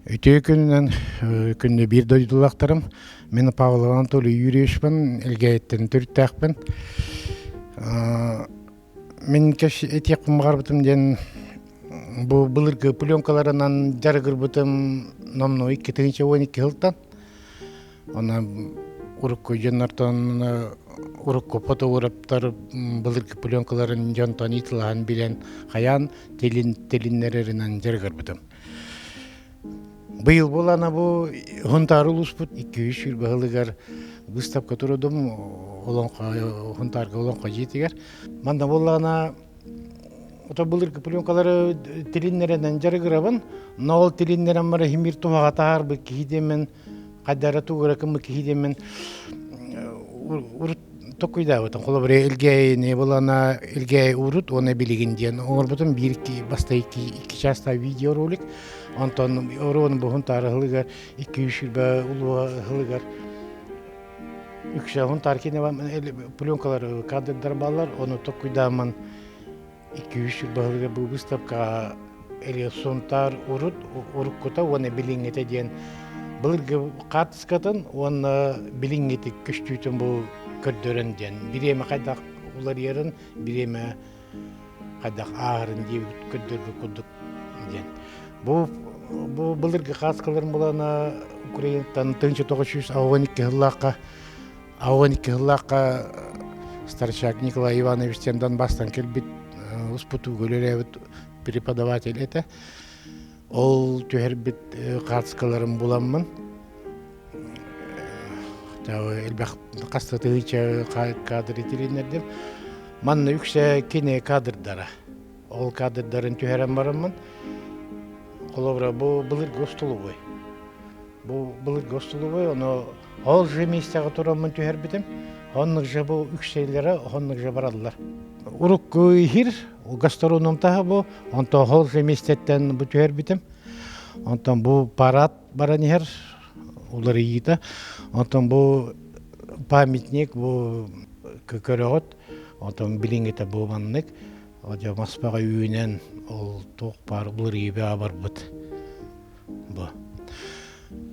Өтө күннен күнне бир дойдулактарым. Мен Павел Анатолий Юрьевичпен, элгейттен түрттәкпен. Мен кеш этекпен барбытым ден бу былыргы пленкаларынан жаргыр бутым номно 2-12 жылдан. Она урукко жаннартан урукко фотографтар былыргы пленкаларын жонтон итилган билен хаян телиннереринен жаргыр бутым. Быйыл болана бу хунтар улуспут 2-3 жыл быгылыгар выставка турдум олонка хунтарга олонка жетигер. Манда болана ото былыргы пленкалары телиннерден жаргырабын. Нол телиннерен бара химир тумага таар бу кийдемен кадара тугракым кийдемен урут токуйда вот коло бир элгей не болана элгей урут оны билигинден орбутун 1-2 баста 2 часта видеоролик. Антон орон бухун тарыгылыгар 2-3 жыл улуга хылыгар үкшагын таркине пленкалар кадрдар балар оны токуйдаман 2-3 жыл быгылыгар бу выставка элесонтар уруккота оны билингете ден былыргы катыскатын оны билингети күчтүтүн бу көрдөрөн ден биреме кайдак улар ерин биреме кайдак арын деп көрдөрбү кудук ден бу былыргы каскаларын булана Украинатан 1912 жыллакка Старчак Николай Ивановичтен Донбасстан келбит успуту көлөрөбүт преподаватель эте. Ол төһөрбит каскаларын буламмын. Тағы элбах кастатыгыча кадр итилинердим. Манна үксе кине кадрдара. Ол кадрдарын төһөрөн бараммын. Колобра бу былыргы остулубой. Бу былыргы остулубой, оны ол же местеге турамын төһөрбитим. Оннук же бу үкселери, оннук же бараллар. Урук хир, гастрономтага бу, онто ол же местеттен бу төһөрбитим. Онтон бу парад баранер, улар ийита. Онтон бу памятник, бу көкөрөгөт, онтон билингете бу маннык. Оджа Маспага үйүнен ол тоқ бар булыр ебе барбыт. Бу.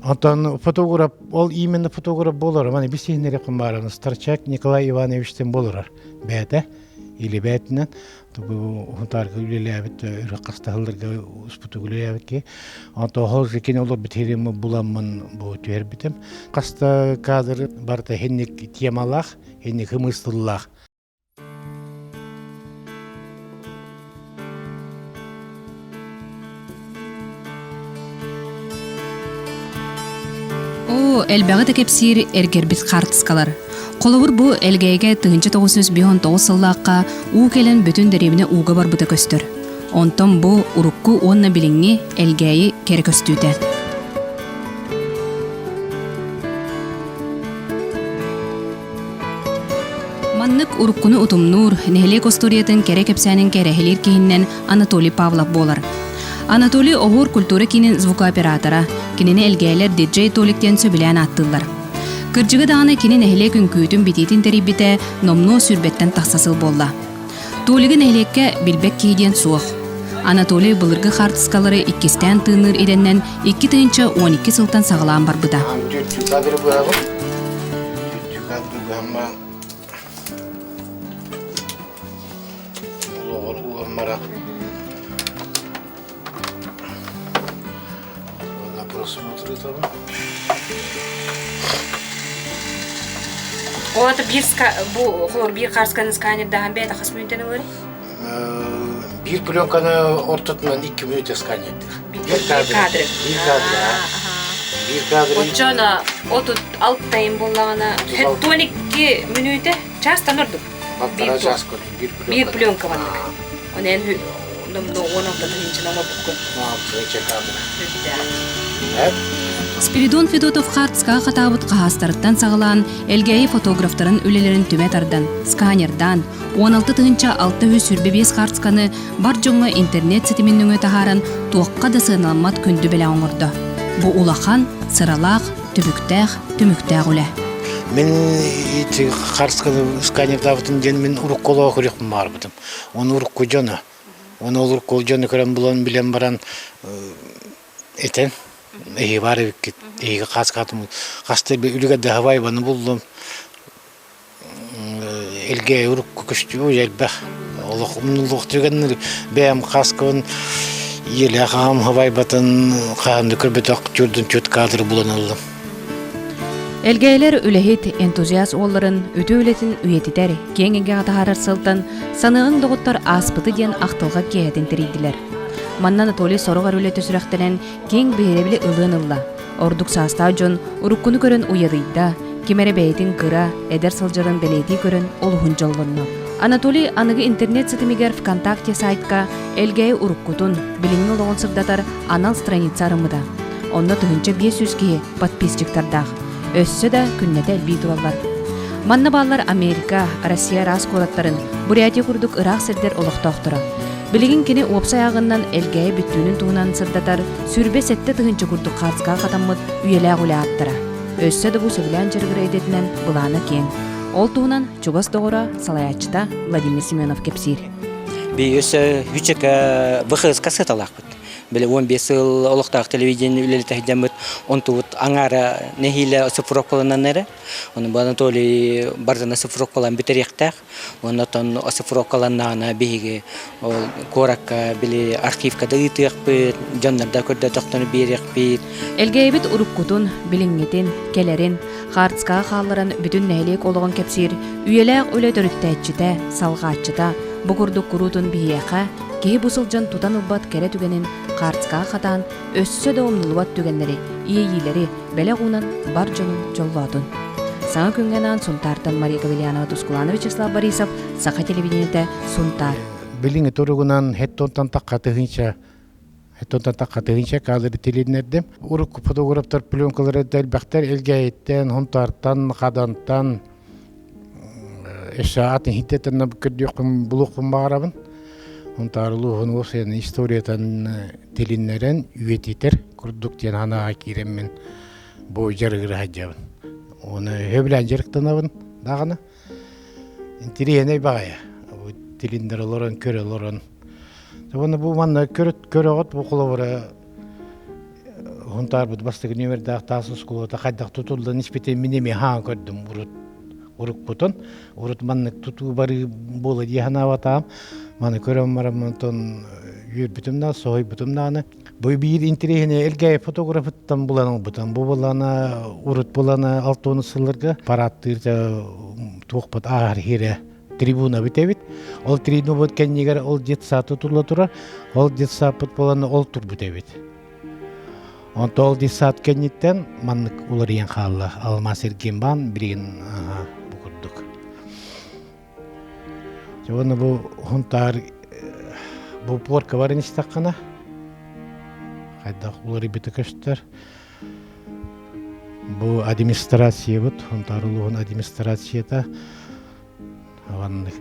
Антон фотограф, ол именно фотограф болар. Мана бисенере кымбарын Старчак Николай Ивановичтен болар. Бәте или бәтинен бу хунтарга үлеләбит ракасталарга успуту үлеләбитке. Антон хол жекен олар битереме буламмын бу төһөрбитем. Каста кадр барта хенник темалах, хенник хымыстыллах. Элбәгы кепсир эргербит картыскалар. Коловур бу элгейге 1999 сыллакка уу келен бүтүн деребине ууга барбыта көстөр. Онтон бу урукку онна билиңи элгейи кери көстүүтэ. Маннык уруккуну утумнур, нехелек историятын кере кепсәнин керехелер кийиннен Анатолий Павлов болар. Анатолий Огур культура кинин звукооператора, кинини элгейлер диджей толиктен сөбілән аттылар. Кыржыгы дағаны кинин эхле күнкүйтін битетін терибите номно сүрбеттен тақсасыл болла. Толигі нехлекке билбек кейден суық. Анатолий былыргы хартыскалары 2-тен тыыныр еденнен 2-12 сылтан сағылан барбыда. Олата бир карсканы сканердаган бет ахас мүнтен олар? Бир пленканы ортотунан 2 мүнөт сканердир. Бир кадр. Бир кадр. Отчона отут алттайын боллагана 12 мүнөтө частан ордук. Бактара час көрдүм. Бир пленка баннык. Онен номно 16-нчы номер буккун. 16-нчы кадр. Спиридон Федотов хартыска катабыт кахастарыттан сағылан элгейи фотографтарын үлелерин түмәтардан, сканердан, 16-6 сүрбебес хартысканы бар жоңға интернет сетимин тахаран туаққа да сыналмат күнді беле оңырды. Бу улахан, сыралақ, түмүктәг үле. Мен хартысканы сканердабытын ден мен урук колуға көрекпін барбытым. Оны урук көжөні. Оны урук көжөні көрен бұлан білен баран етен. Бар биккит. Кас катым. Касты үлгәдә хавай баны булдым. Элге урук көчтү җәлбә. Аллах умнулык дигәннәр бәм каскын еле хам хавай батын канды көрбөт актёрдун чөт кадр булан алдым. Элгейлер үлехит энтузиаст олларын өтө үлетин үйетитер, кеңеге атахарар сылтан, саныгын доғыттар аспыты ден ақтылға кейетін тірейділер. Маннан Анатолий сорогар үлеті сүрәқтенен кең бейребілі ылын ылла. Ордук саастау жон уруккуну көрін уядыйда, кемере бәйтін кыра, эдер сылжырын белейді көрін олуғын жолғынны. Анатолий анығы интернет сетімегер ВКонтакте сайтка элгей уруккутун билиңі олығын сырдатар анал страницарымыда. Онна тұхынча 500 кие подписчиктардақ. Өссө да күннете әлбей туралар. Манна баллар Америка, Россия рас кораттарын Бурятия курдук Ирак сирдер олықтақтыра. Билигин кені опсай ағыннан элгәйе бүттүүнүн туунан сырдатар сүрбе сетте тыгынчы курдук қарцыға қатаммыт үйелі ғулі аттыра. Өссө да бұ сөбілән жырғыр едетінен бұланы кен. Ол туунан чугас доғыра салаячыта Владимир Семенов кепсир. Би өссө хүчек вғыз кассеталақ бұд. Біле 15 ыл олықтақ телевидение үлелі тәхдембіт, он туыт аңара нехилі сыфырок боланан әрі. Оны бұл Анатолий бардына сыфырок болан бітеректәқ. Оннатон сыфырок боланнағына бейгі коракка біле архивкада ұйтық бұд, жаннарда көрді тоқтаны берек бұд. Элгейбіт уруккутун, билиңетин, келерин, қарцыға қалырын бүтін нәйлек олығын кепсир, үйеләқ өлі төріттәйтчіті, салғатчыта, бұқырдық құрутын бейеқа, кей бұсылжан тутан ұлбат кәрі түгенін қарцыға қатан өссө да омнылуат түгенлері, иейілері бәләғунан бар жонын жоллаудын. Саңа күнгенан Сунтартан Мария Гавильянова Тускулана Вячеслав Борисов, Саха телевидениеті Сунтар. Билиңе тургунан хеттонтан такка тыгынча кадры телединердим. Урук фотографтар пленкалары дәлбәктер элгәйттен, Хунтартан, Кадантан эшаатын хиттетен көрдүкм булукм багарабын. Хунтарлугун осен историятан телиннерен үетитер курдуктен ана киреммен бу жаргыр хаҗабын. Оны хөблән жарыктанабын дагыны. Интерене багая. Бу телиндерлерен көрөлөрөн. Оны бу манна көрөгөт бу кулабыра Хунтар бу бастыгы нөмердә тасыз кулата кайдак тутулды нишпете минеме ха көрдүм урук бутон. Урут манны туту бары болы дияна ватам. Маны көрөм марамтон юр бүтүмнан сой бүтүмнаны. Бу бир интерегине элгей фотографыттан буланың бутан. Бу булана урут булана алтын сылларга параттырда токпат агар хире трибуна битебит. Ол трибуна бүткән нигәр ол детсат тула тура. Ол детсат буланы ол тур битебит. Онтол детсат кенниттен маннык улар ен халла Алмаз Эргенбан бирин букурдук. Жона бу Хунтар бу порка барын истаккана. Кайда улары битекештер. Бу администрация бут, Хунтарлугун администрацияда. Аваннык.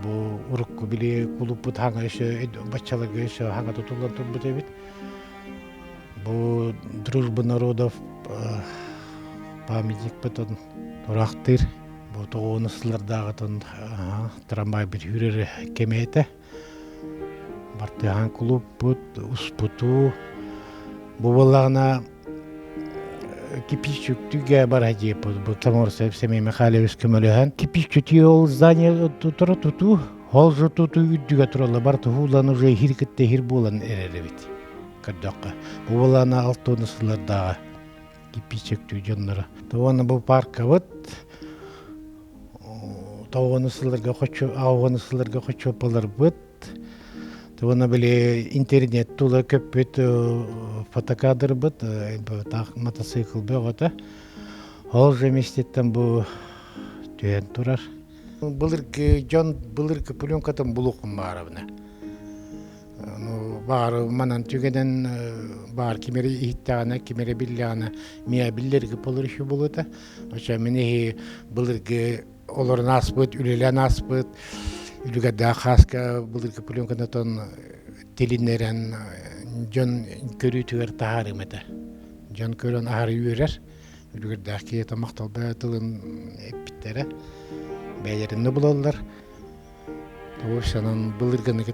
Бу урукку били кулуп бут ханга еше бачаларга еше ханга тутулган турбут эбит. Бу дружба народов памятник бутун турактыр. Бу тоғыныслардағытын трамвай бір хүрері кемейті. Бартыған клуб бұд, ұспұту. Бұ болағына кипишчүктіге бар әдеп бұд. Бұ тамыр Семей Михайлович көміліған. Кипишчүті ол здание тұтыры тұту, ол жы тұту үддіге тұралы. Барты хулан уже хиркетте хир болан әрері бет. Көрдіққа. Бұ болағына алтонысылардағы кипишчүктіге жонлары. Тоғаны бұ парка бұд. Ауғанысыларға қочу болар бұд. Туғана біле интернет тұлы көп бет фотокадр бұд. Мотоцикл бұғыда. Ол жеместеттен бұл түйен тұрар. Бұлырғы пленкатын бұлықым бағарабына. Бағар манан түгеден бағар кемері иттағана, кемері біллағана мия біллергі бұлыршы бұлыда. Оша менеге бұлырғы оларын аспыт, үлелен аспыт, үлігәдді қасқа бұлырғы пленканатон телинерен жон көрі түгер тағарым еді. Жон көрін ағары үйерер, үлігерді әке тамақтал бәтілін әппіттері, бәйлерінді бұлалар. Санан бұлырғаны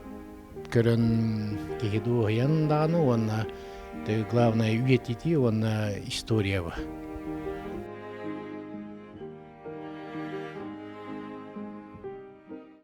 көрөн кихиду хаян даны, онна главное уетити, онна история ба.